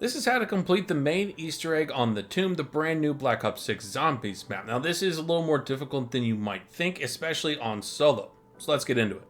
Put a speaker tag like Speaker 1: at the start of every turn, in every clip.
Speaker 1: This is how to complete the main Easter egg on the tomb, the brand new Black Ops 6 Zombies map. Now this is a little more difficult than you might think, especially on solo. So let's get into it.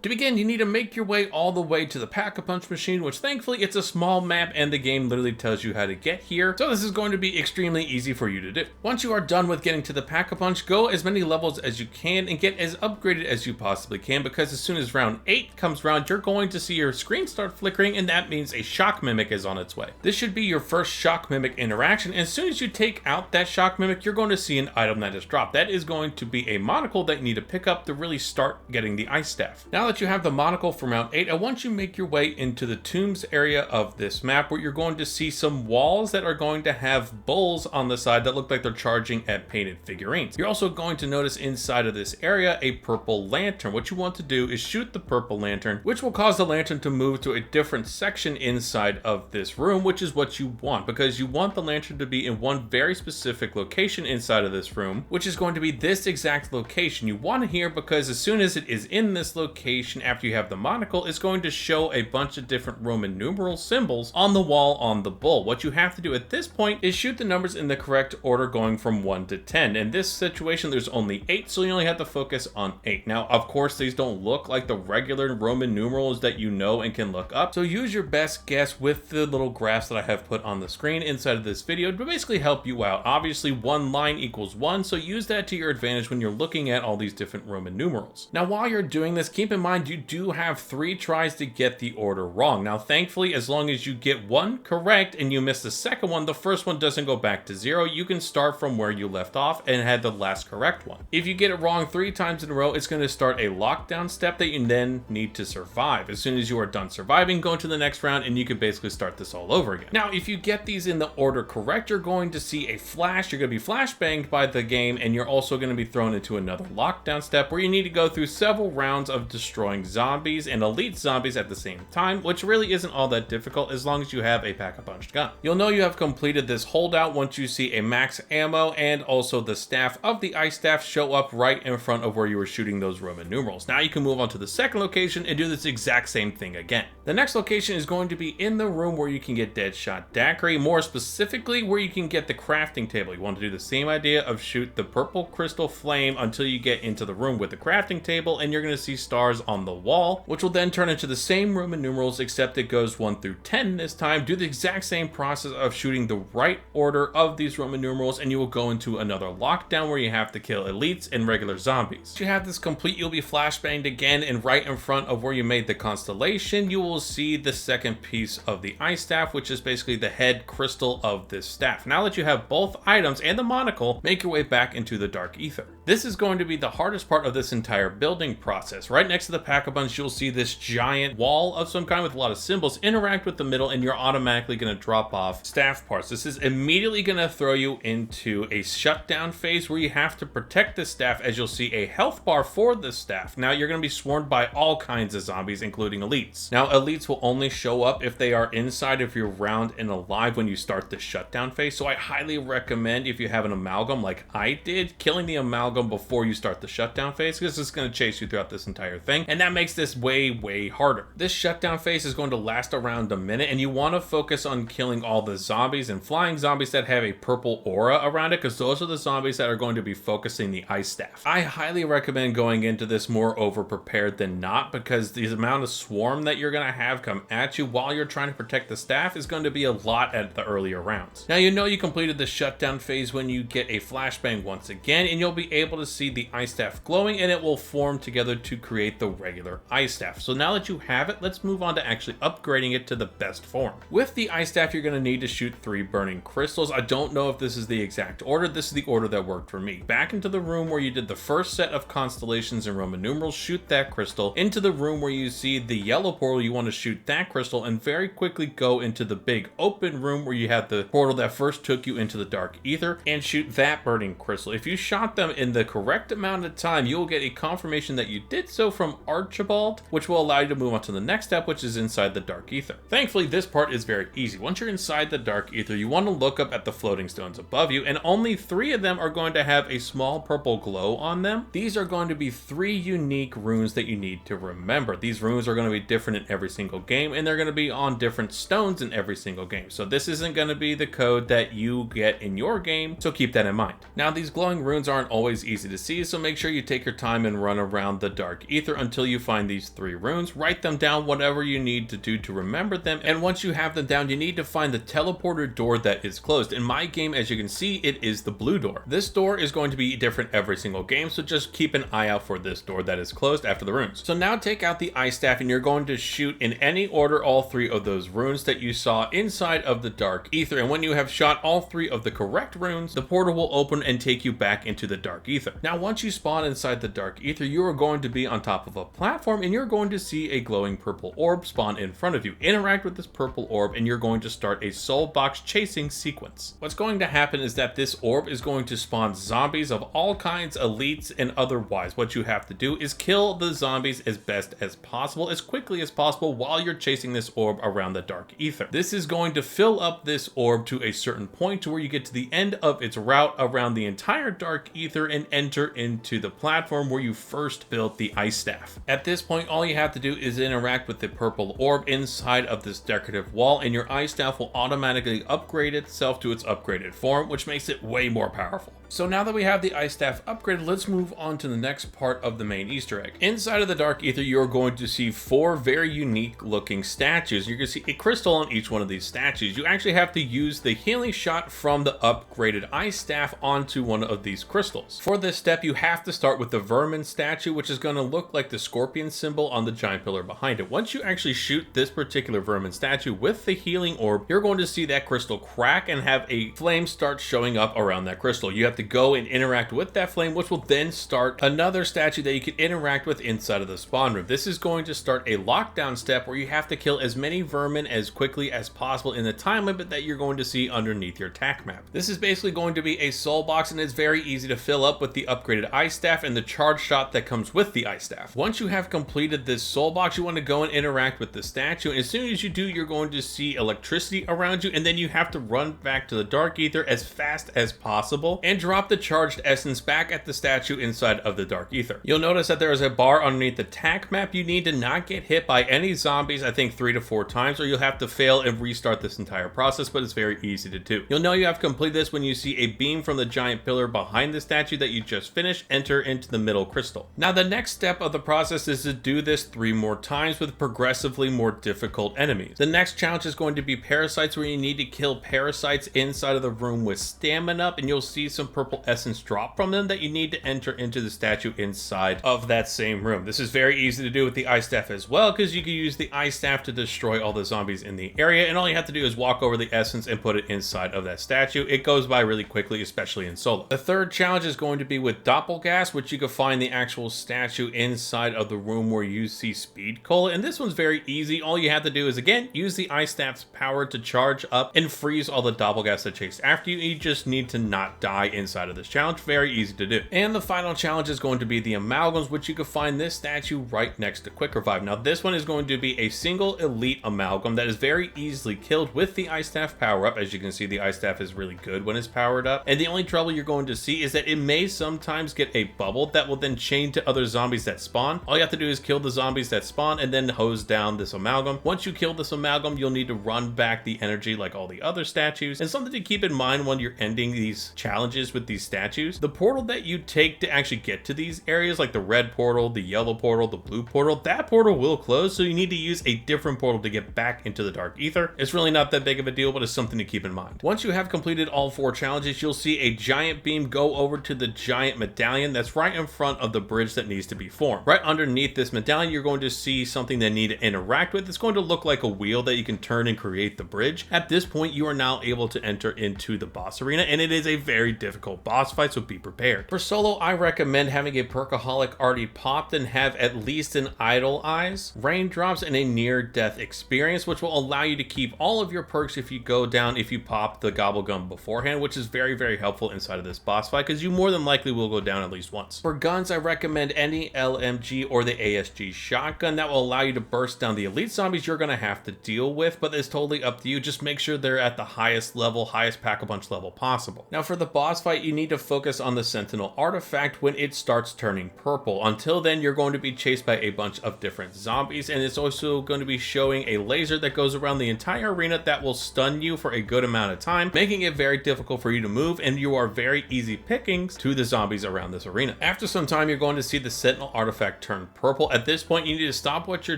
Speaker 1: To begin, you need to make your way all the way to the Pack-a-Punch machine, which thankfully it's a small map and the game literally tells you how to get here, so this is going to be extremely easy for you to do. Once you are done with getting to the Pack-a-Punch, go as many levels as you can and get as upgraded as you possibly can, because as soon as round 8 comes around, you're going to see your screen start flickering, and that means a shock mimic is on its way. This should be your first shock mimic interaction, and as soon as you take out that shock mimic, you're going to see an item that is dropped. That is going to be a monocle that you need to pick up to really start getting the ice staff. Now that you have the monocle from round 8, I want you to make your way into the tombs area of this map, where you're going to see some walls that are going to have bulls on the side that look like they're charging at painted figurines. You're also going to notice inside of this area a purple lantern. What you want to do is shoot the purple lantern, which will cause the lantern to move to a different section inside of this room, which is what you want, because you want the lantern to be in one very specific location inside of this room, which is going to be this exact location. You want it here because as soon as it is in this location, after you have the monocle, it's going to show a bunch of different Roman numeral symbols on the wall on the bull. What you have to do at this point is shoot the numbers in the correct order, going from 1 to 10. In this situation, there's only 8, so you only have to focus on 8. Now, of course, these don't look like the regular Roman numerals that you know and can look up, so use your best guess with the little graphs that I have put on the screen inside of this video to basically help you out. Obviously, one line equals 1, so use that to your advantage when you're looking at all these different Roman numerals. Now, while you're doing this, keep in mind you do have 3 tries to get the order wrong. Now, thankfully, as long as you get one correct and you miss the second one, the first one doesn't go back to 0. You can start from where you left off and had the last correct one. If you get it wrong 3 times in a row, it's going to start a lockdown step that you then need to survive. As soon as you are done surviving, go into the next round and you can basically start this all over again. Now, if you get these in the order correct, you're going to see a flash. You're going to be flashbanged by the game, and you're also going to be thrown into another lockdown step where you need to go through several rounds of destroying zombies and elite zombies at the same time, which really isn't all that difficult as long as you have a Pack-a-Punch gun. You'll know you have completed this holdout once you see a max ammo and also the staff of the ice staff show up right in front of where you were shooting those Roman numerals. Now you can move on to the second location and do this exact same thing again. The next location is going to be in the room where you can get Deadshot Daiquiri, more specifically where you can get the crafting table. You want to do the same idea of shoot the purple crystal flame until you get into the room with the crafting table, and you're going to see stars on the wall, which will then turn into the same Roman numerals, except it goes 1 through 10 this time. Do the exact same process of shooting the right order of these Roman numerals, and you will go into another lockdown where you have to kill elites and regular zombies. Once you have this complete, you'll be flashbanged again, and right in front of where you made the constellation, you will see the second piece of the ice staff, which is basically the head crystal of this staff. Now that you have both items and the monocle, make your way back into the Dark Aether. This is going to be the hardest part of this entire building process. Right next to the Pack-a-Punch, you'll see this giant wall of some kind with a lot of symbols. Interact with the middle and you're automatically going to drop off staff parts. This is immediately going to throw you into a shutdown phase where you have to protect the staff, as you'll see a health bar for the staff. Now you're going to be swarmed by all kinds of zombies, including elites. Now elites will only show up if they are inside of your round and alive when you start the shutdown phase. So I highly recommend, if you have an amalgam like I did, killing the amalgam before you start the shutdown phase, because it's going to chase you throughout this entire thing, and that makes this way harder. This shutdown phase is going to last around a minute, and you want to focus on killing all the zombies and flying zombies that have a purple aura around it, because those are the zombies that are going to be focusing the ice staff. I highly recommend going into this more over prepared than not, because the amount of swarm that you're going to have come at you while you're trying to protect the staff is going to be a lot at the earlier rounds. Now you know you completed the shutdown phase when you get a flashbang once again, and you'll be able to see the ice staff glowing, and it will form together to create the regular ice staff. So now that you have it, let's move on to actually upgrading it to the best form. With the ice staff, you're going to need to shoot 3 burning crystals. I don't know if this is the exact order. This is the order that worked for me. Back into the room where you did the first set of constellations and Roman numerals, shoot that crystal. Into the room where you see the yellow portal, you want to shoot that crystal, and very quickly go into the big open room where you have the portal that first took you into the Dark Aether, and shoot that burning crystal. If you shot them in the correct amount of time, you will get a confirmation that you did so from Archibald, which will allow you to move on to the next step, which is inside the Dark Ether. Thankfully, this part is very easy. Once you're inside the Dark Ether, you want to look up at the floating stones above you, and only 3 of them are going to have a small purple glow on them. These are going to be 3 unique runes that you need to remember. These runes are going to be different in every single game, and they're going to be on different stones in every single game. So this isn't going to be the code that you get in your game, so keep that in mind. Now, these glowing runes aren't always easy to see, so make sure you take your time and run around the Dark Ether until you find these 3 runes. Write them down, whatever you need to do to remember them, and once you have them down, you need to find the teleporter door that is closed. In my game, as you can see, it is the blue door. This door is going to be different every single game, so just keep an eye out for this door that is closed after the runes. So now take out the Ice Staff, and you're going to shoot in any order all 3 of those runes that you saw inside of the Dark Ether, and when you have shot all 3 of the correct runes, the portal will open and take you back into the Dark Ether. Now, once you spawn inside the Dark Ether, you are going to be on top of a platform, and you're going to see a glowing purple orb spawn in front of you. Interact with this purple orb, and you're going to start a soul box chasing sequence. What's going to happen is that this orb is going to spawn zombies of all kinds, elites and otherwise. What you have to do is kill the zombies as best as possible, as quickly as possible, while you're chasing this orb around the Dark Ether. This is going to fill up this orb to a certain point to where you get to the end of its route around the entire Dark Ether and enter into the platform where you first built the Ice Staff. At this point, all you have to do is interact with the purple orb inside of this decorative wall, and your Ice Staff will automatically upgrade itself to its upgraded form, which makes it way more powerful. So now that we have the Ice Staff upgraded, let's move on to the next part of the main Easter egg. Inside of the Dark Ether, you're going to see 4 very unique looking statues. You're going to see a crystal on each one of these statues. You actually have to use the healing shot from the upgraded Ice Staff onto one of these crystals. For this step, you have to start with the Vermin statue, which is going to look like the scorpion symbol on the giant pillar behind it. Once you actually shoot this particular Vermin statue with the healing orb, you're going to see that crystal crack and have a flame start showing up around that crystal. You have to go and interact with that flame, which will then start another statue that you can interact with inside of the spawn room. This is going to start a lockdown step where you have to kill as many vermin as quickly as possible in the time limit that you're going to see underneath your attack map. This is basically going to be a soul box, and it's very easy to fill up with the upgraded Ice Staff and the charge shot that comes with the Ice Staff. Once you have completed this soul box, you want to go and interact with the statue, and as soon as you do, you're going to see electricity around you, and then you have to run back to the Dark Ether as fast as possible and drop the charged essence back at the statue inside of the Dark Ether. You'll notice that there is a bar underneath the attack map. You need to not get hit by any zombies, I think 3 to 4 times, or you'll have to fail and restart this entire process, but it's very easy to do. You'll know you have completed this when you see a beam from the giant pillar behind the statue that you just finished enter into the middle crystal. Now, the next step of the process is to do this 3 more times with progressively more difficult enemies. The next challenge is going to be parasites, where you need to kill parasites inside of the room with stamina up, and you'll see some purple essence drop from them that you need to enter into the statue inside of that same room. This is very easy to do with the Ice Staff as well, because you can use the Ice Staff to destroy all the zombies in the area, and all you have to do is walk over the essence and put it inside of that statue. It goes by really quickly, especially in solo. The third challenge is going to be with Doppelgas, which you can find the actual statue inside of the room where you see Speed Cola, and this one's very easy. All you have to do is, again, use the Ice Staff's power to charge up and freeze all the Doppelgas that chase after you. You just need to not die inside of this challenge. Very easy to do. And the final challenge is going to be the Amalgams, which you can find this statue right next to Quick Revive. Now, this one is going to be a single elite Amalgam that is very easily killed with the Ice Staff power up. As you can see, the Ice Staff is really good when it's powered up, and the only trouble you're going to see is that it may sometimes get a bubble that will then chain to other zombies that spawn. All you have to do is kill the zombies that spawn and then hose down this Amalgam. Once you kill this Amalgam, you'll need to run back the energy like all the other statues. And something to keep in mind when you're ending these challenges with these statues, the portal that you take to actually get to these areas, like the red portal, the yellow portal, the blue portal, that portal will close, so you need to use a different portal to get back into the Dark Ether. It's really not that big of a deal, but it's something to keep in mind. Once you have completed all 4 challenges, you'll see a giant beam go over to the giant medallion that's right in front of the bridge that needs to be formed. Right underneath this medallion, you're going to see something that you need to interact with. It's going to look like a wheel that you can turn and create the bridge. At this point, you are now able to enter into the boss arena, and it is a very difficult difficult boss fights, so be prepared. For solo, I recommend having a Perkaholic already popped and have at least an Idle Eyes, Raindrops, and a near-death experience, which will allow you to keep all of your perks if you go down if you pop the Gobblegum beforehand, which is very, very helpful inside of this boss fight because you more than likely will go down at least once. For guns, I recommend any LMG or the ASG shotgun that will allow you to burst down the elite zombies you're going to have to deal with, but it's totally up to you. Just make sure they're at the highest level, highest Pack-a-Punch level possible. Now for the boss fight, you need to focus on the Sentinel artifact when it starts turning purple. Until then, you're going to be chased by a bunch of different zombies, and it's also going to be showing a laser that goes around the entire arena that will stun you for a good amount of time, making it very difficult for you to move, and you are very easy pickings to the zombies around this arena. After some time, you're going to see the Sentinel artifact turn purple. At this point, you need to stop what you're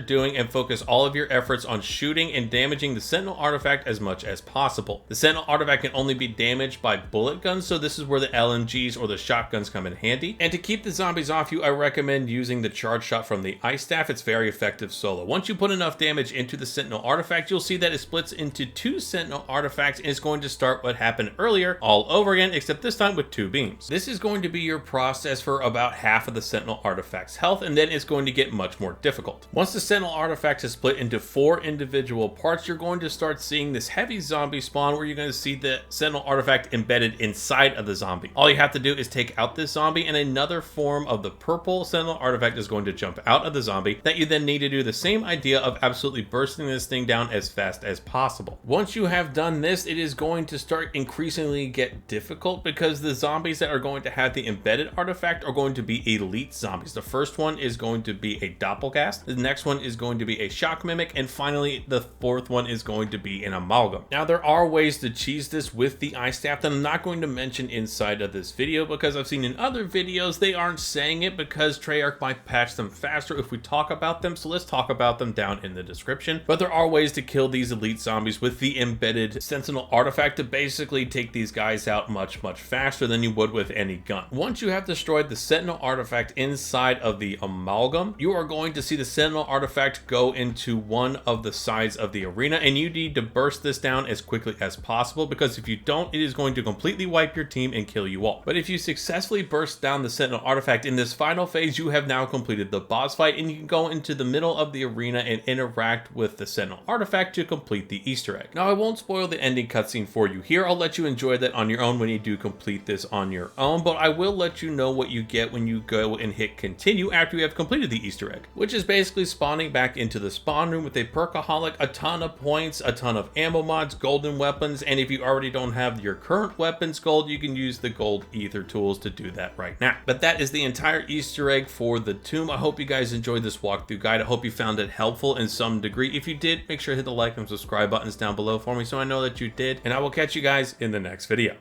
Speaker 1: doing and focus all of your efforts on shooting and damaging the Sentinel artifact as much as possible. The Sentinel artifact can only be damaged by bullet guns, so this is where the LMGs or the shotguns come in handy. And to keep the zombies off you, I recommend using the charge shot from the Ice Staff. It's very effective solo. Once you put enough damage into the Sentinel artifact, you'll see that it splits into 2 Sentinel artifacts and it's going to start what happened earlier all over again, except this time with 2 beams. This is going to be your process for about half of the Sentinel artifact's health, and then it's going to get much more difficult. Once the Sentinel artifact is split into 4 individual parts, you're going to start seeing this heavy zombie spawn where you're going to see the Sentinel artifact embedded inside of the zombie. All you have to do is take out this zombie, and another form of the purple Sentinel artifact is going to jump out of the zombie that you then need to do the same idea of absolutely bursting this thing down as fast as possible. Once you have done this, it is going to start increasingly get difficult because the zombies that are going to have the embedded artifact are going to be elite zombies. The first one is going to be a Doppelgast, the next one is going to be a Shock Mimic, and finally the fourth one is going to be an Amalgam. Now there are ways to cheese this with the Ice Staff that I'm not going to mention inside of this video because I've seen in other videos they aren't saying it because Treyarch might patch them faster if we talk about them, so let's talk about them down in the description. But there are ways to kill these elite zombies with the embedded Sentinel artifact to basically take these guys out much faster than you would with any gun. Once you have destroyed the Sentinel artifact inside of the Amalgam, you are going to see the Sentinel artifact go into one of the sides of the arena, and you need to burst this down as quickly as possible because if you don't, it is going to completely wipe your team and kill you all. But if you successfully burst down the Sentinel artifact in this final phase, you have now completed the boss fight, and you can go into the middle of the arena and interact with the Sentinel artifact to complete the Easter egg. Now I won't spoil the ending cutscene for you here. I'll let you enjoy that on your own when you do complete this on your own, but I will let you know what you get when you go and hit continue after you have completed the Easter egg, which is basically spawning back into the spawn room with a Perkaholic, a ton of points, a ton of ammo mods, golden weapons, and if you already don't have your current weapons gold, you can use the gold ether tools to do that right now. But that is the entire Easter egg for the tomb. I hope you guys enjoyed this walkthrough guide. I hope you found it helpful in some degree. If you did, make sure to hit the like and subscribe buttons down below for me so I know that you did, and I will catch you guys in the next video.